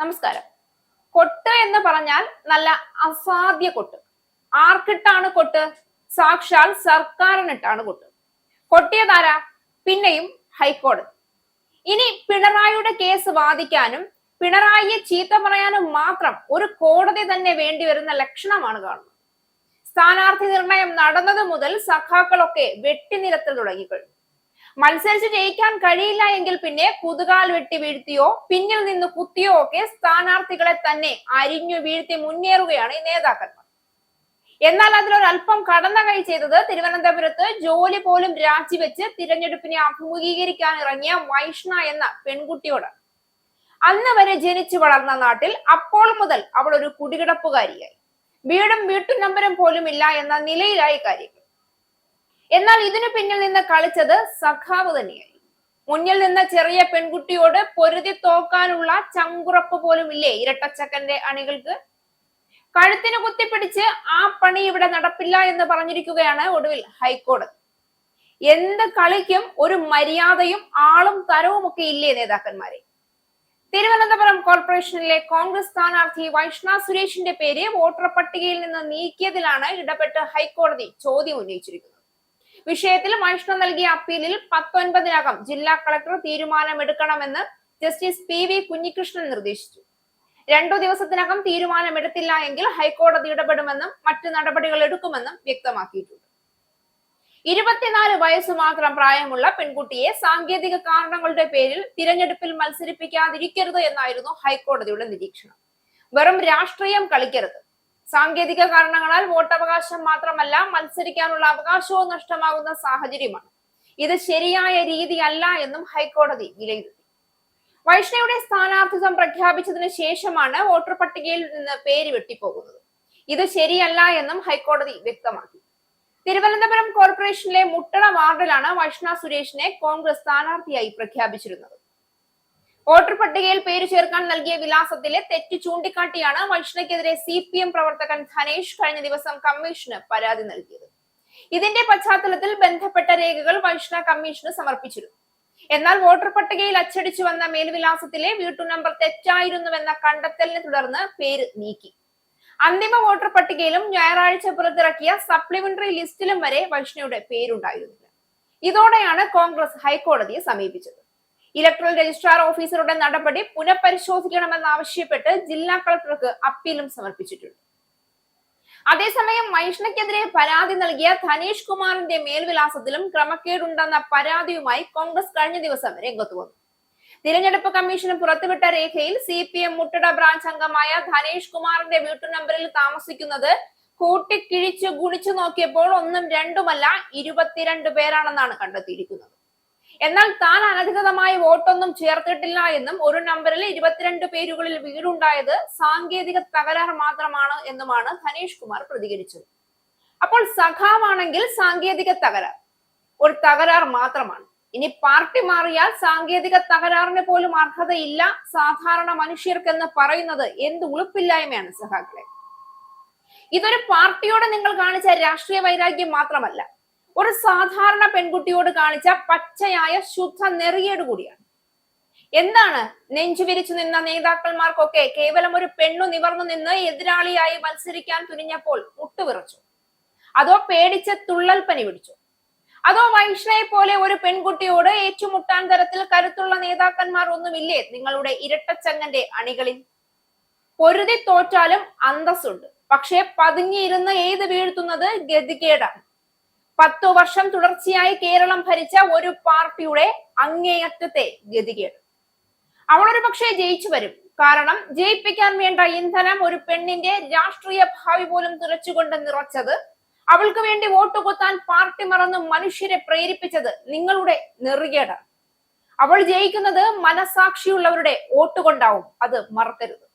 നമസ്കാരം. കൊട്ട് എന്ന് പറഞ്ഞാൽ നല്ല അസാധ്യ കൊട്ട്. ആർക്കിട്ടാണ് കൊട്ട്? സാക്ഷാൽ സർക്കാരിനിട്ടാണ് കൊട്ട്. കൊട്ടിയതാരാ? പിന്നെയും ഹൈക്കോടതി. ഇനി പിണറായിയുടെ കേസ് വാദിക്കാനും പിണറായിയെ ചീത്ത പറയാനും മാത്രം ഒരു കോടതി തന്നെ വേണ്ടി വരുന്ന ലക്ഷണമാണ് കാണുന്നത്. സ്ഥാനാർത്ഥി നിർണയം നടന്നത് മുതൽ സഖാക്കളൊക്കെ വെട്ടിനിരത്തൽ തുടങ്ങിക്കഴിഞ്ഞു. മത്സരിച്ച് ജയിക്കാൻ കഴിയില്ല എങ്കിൽ പിന്നെ കുതുകാൽ വെട്ടി വീഴ്ത്തിയോ പിന്നിൽ നിന്ന് കുത്തിയോ ഒക്കെ സ്ഥാനാർത്ഥികളെ തന്നെ അരിഞ്ഞു വീഴ്ത്തി മുന്നേറുകയാണ് ഈ നേതാക്കന്മാർ. എന്നാൽ അതിലൊരൽപ്പം കടന്ന കൈ ചെയ്തത് തിരുവനന്തപുരത്ത് ജോലി പോലും രാജിവെച്ച് തിരഞ്ഞെടുപ്പിനെ അഭിമുഖീകരിക്കാൻ ഇറങ്ങിയ വൈഷ്ണ എന്ന പെൺകുട്ടിയോട്. അന്ന് വരെ ജനിച്ചു വളർന്ന നാട്ടിൽ അപ്പോൾ മുതൽ അവൾ ഒരു കുടികിടപ്പുകാരിയായി. വീടും വീട്ടു നമ്പരും പോലും ഇല്ല എന്ന നിലയിലായി കാര്യങ്ങൾ. എന്നാൽ ഇതിനു പിന്നിൽ നിന്ന് കളിച്ചത് സഖാവ് തന്നെയായി. മുന്നിൽ നിന്ന ചെറിയ പെൺകുട്ടിയോട് പൊരുതി തോക്കാനുള്ള ചങ്കുറപ്പ് പോലും ഇല്ലേ ഇരട്ടച്ചക്കന്റെ അണികൾക്ക്? കഴുത്തിന് കുത്തിപ്പിടിച്ച് ആ പണി ഇവിടെ നടപ്പില്ല എന്ന് പറഞ്ഞിരിക്കുകയാണ് ഒടുവിൽ ഹൈക്കോടതി. എന്ത് കളിക്കും ഒരു മര്യാദയും ആളും തരവും ഒക്കെ ഇല്ലേ നേതാക്കന്മാരെ? തിരുവനന്തപുരം കോർപ്പറേഷനിലെ കോൺഗ്രസ് സ്ഥാനാർത്ഥി വൈഷ്ണ സുരേഷിന്റെ പേര് വോട്ടർ പട്ടികയിൽ നിന്ന് നീക്കിയതിലാണ് ഇടപെട്ട് ഹൈക്കോടതി ചോദ്യം ഉന്നയിച്ചിരിക്കുന്നത്. വിഷയത്തിൽ വൈഷ്ണ നൽകിയ അപ്പീലിൽ 19-നകം ജില്ലാ കളക്ടർ തീരുമാനമെടുക്കണമെന്ന് ജസ്റ്റിസ് PV കുഞ്ഞികൃഷ്ണൻ നിർദ്ദേശിച്ചു. 2 ദിവസത്തിനകം തീരുമാനമെടുത്തില്ല എങ്കിൽ ഹൈക്കോടതി ഇടപെടുമെന്നും മറ്റു നടപടികൾ എടുക്കുമെന്നും വ്യക്തമാക്കിയിട്ടുണ്ട്. 24 വയസ്സ് മാത്രം പ്രായമുള്ള പെൺകുട്ടിയെ സാങ്കേതിക കാരണങ്ങളുടെ പേരിൽ തിരഞ്ഞെടുപ്പിൽ മത്സരിപ്പിക്കാതിരിക്കരുത് എന്നായിരുന്നു ഹൈക്കോടതിയുടെ നിരീക്ഷണം. വെറും രാഷ്ട്രീയം കളിക്കരുത്. സാങ്കേതിക കാരണങ്ങളാൽ വോട്ടവകാശം മാത്രമല്ല മത്സരിക്കാനുള്ള അവകാശവും നഷ്ടമാകുന്ന സാഹചര്യമാണ്. ഇത് ശരിയായ രീതിയല്ല എന്നും ഹൈക്കോടതി വിലയിരുത്തി. വൈഷ്ണയുടെ സ്ഥാനാർത്ഥിത്വം പ്രഖ്യാപിച്ചതിന് ശേഷമാണ് വോട്ടർ പട്ടികയിൽ നിന്ന് പേര് വെട്ടിപ്പോകുന്നത്. ഇത് ശരിയല്ല എന്നും ഹൈക്കോടതി വ്യക്തമാക്കി. തിരുവനന്തപുരം കോർപ്പറേഷനിലെ മുട്ടട വാർഡിലാണ് വൈഷ്ണ സുരേഷിനെ കോൺഗ്രസ് സ്ഥാനാർത്ഥിയായി പ്രഖ്യാപിച്ചിരുന്നത്. വോട്ടർ പട്ടികയിൽ പേര് ചേർക്കാൻ നൽകിയ വിലാസത്തിലെ തെറ്റ് ചൂണ്ടിക്കാട്ടിയാണ് വൈഷ്ണയ്ക്കെതിരെ CPM പ്രവർത്തകൻ ധനേഷ് കഴിഞ്ഞ ദിവസം കമ്മീഷന് പരാതി നൽകിയത്. ഇതിന്റെ പശ്ചാത്തലത്തിൽ ബന്ധപ്പെട്ട രേഖകൾ വൈഷ്ണ കമ്മീഷന് സമർപ്പിച്ചിരുന്നു. എന്നാൽ വോട്ടർ പട്ടികയിൽ അച്ചടിച്ചു വന്ന മേൽവിലാസത്തിലെ വീട്ടു നമ്പർ തെറ്റായിരുന്നുവെന്ന കണ്ടെത്തലിനെ തുടർന്ന് പേര് നീക്കി. അന്തിമ വോട്ടർ പട്ടികയിലും ഞായറാഴ്ച പുറത്തിറക്കിയ സപ്ലിമെന്ററി ലിസ്റ്റിലും വരെ വൈഷ്ണയുടെ പേരുണ്ടായിരുന്നില്ല. ഇതോടെയാണ് കോൺഗ്രസ് ഹൈക്കോടതിയെ സമീപിച്ചത്. ഇലക്ട്രൽ രജിസ്ട്രാർ ഓഫീസറുടെ നടപടി പുനഃപരിശോധിക്കണമെന്നാവശ്യപ്പെട്ട് ജില്ലാ കളക്ടർക്ക് അപ്പീലും സമർപ്പിച്ചിട്ടുണ്ട്. അതേസമയം വൈഷ്ണയ്ക്കെതിരെ പരാതി നൽകിയ ധനേഷ് കുമാറിന്റെ മേൽവിലാസത്തിലും ക്രമക്കേടുണ്ടെന്ന പരാതിയുമായി കോൺഗ്രസ് കഴിഞ്ഞ ദിവസം രംഗത്ത് വന്നു. തിരഞ്ഞെടുപ്പ് കമ്മീഷൻ പുറത്തുവിട്ട രേഖയിൽ CPM മുട്ടട ബ്രാഞ്ച് അംഗമായ ധനേഷ് കുമാറിന്റെ വീട്ടു നമ്പറിൽ താമസിക്കുന്നത് കൂട്ടിക്കിഴിച്ച് ഗുണിച്ചു നോക്കിയപ്പോൾ 1ഉം 2ഉമല്ല 22 പേരാണെന്നാണ് കണ്ടെത്തിയിരിക്കുന്നത്. എന്നാൽ താൻ അനധികൃതമായി വോട്ടൊന്നും ചേർത്തിട്ടില്ല എന്നും ഒരു നമ്പറിൽ 22 പേരുകളിൽ വീടുണ്ടായത് സാങ്കേതിക തകരാർ മാത്രമാണ് എന്നുമാണ് ധനേഷ് കുമാർ പ്രതികരിച്ചത്. അപ്പോൾ സഖാവാണെങ്കിൽ സാങ്കേതിക തകരാർ ഒരു തകരാർ മാത്രമാണ്. ഇനി പാർട്ടി മാറിയാൽ സാങ്കേതിക തകരാറിന് പോലും അർഹതയില്ല സാധാരണ മനുഷ്യർക്കെന്ന് പറയുന്നത് എന്ത് ഉളുപ്പില്ലായ്മയാണ് സഖാക്കളെ? ഇതൊരു പാർട്ടിയോട് നിങ്ങൾ കാണിച്ച രാഷ്ട്രീയ വൈരാഗ്യം മാത്രമല്ല, ഒരു സാധാരണ പെൺകുട്ടിയോട് കാണിച്ച പച്ചയായ ശുദ്ധ നെറിയേട് കൂടിയാണ്. എന്താണ് നെഞ്ചുവിരിച്ചു നിന്ന നേതാക്കന്മാർക്കൊക്കെ കേവലം ഒരു പെണ്ണു നിവർന്നു നിന്ന് എതിരാളിയായി മത്സരിക്കാൻ തുനിഞ്ഞപ്പോൾ മുട്ടുവിറച്ചു? അതോ പേടിച്ച് തുള്ളൽ പനി പിടിച്ചു? അതോ വൈഷ്ണയെ പോലെ ഒരു പെൺകുട്ടിയോട് ഏറ്റുമുട്ടാൻ തരത്തിൽ കരുത്തുള്ള നേതാക്കന്മാർ ഒന്നുമില്ലേ നിങ്ങളുടെ ഇരട്ടച്ചങ്ങന്റെ അണികളിൽ? പൊരുതി തോറ്റാലും അന്തസ്സുണ്ട്, പക്ഷേ പതുങ്ങിയിരുന്ന് ഏത് വീഴ്ത്തുന്നത് ഗതികേടാണ്. 10 വർഷം തുടർച്ചയായി കേരളം ഭരിച്ച ഒരു പാർട്ടിയുടെ അങ്ങേയറ്റത്തെ ഗതികേട്. അവളൊരു പക്ഷേ ജയിച്ചു വരും. കാരണം ജയിപ്പിക്കാൻ വേണ്ട ഇന്ധനം ഒരു പെണ്ണിന്റെ രാഷ്ട്രീയ ഭാവി പോലും തുറച്ചുകൊണ്ട് നിറച്ചത്, അവൾക്ക് വേണ്ടി വോട്ട് കൊത്താൻ പാർട്ടി മറന്ന് മനുഷ്യരെ പ്രേരിപ്പിച്ചത് നിങ്ങളുടെ നെറുകേടാണ്. അവൾ ജയിക്കുന്നത് മനസാക്ഷിയുള്ളവരുടെ വോട്ട് കൊണ്ടാവും, അത് മറക്കരുത്.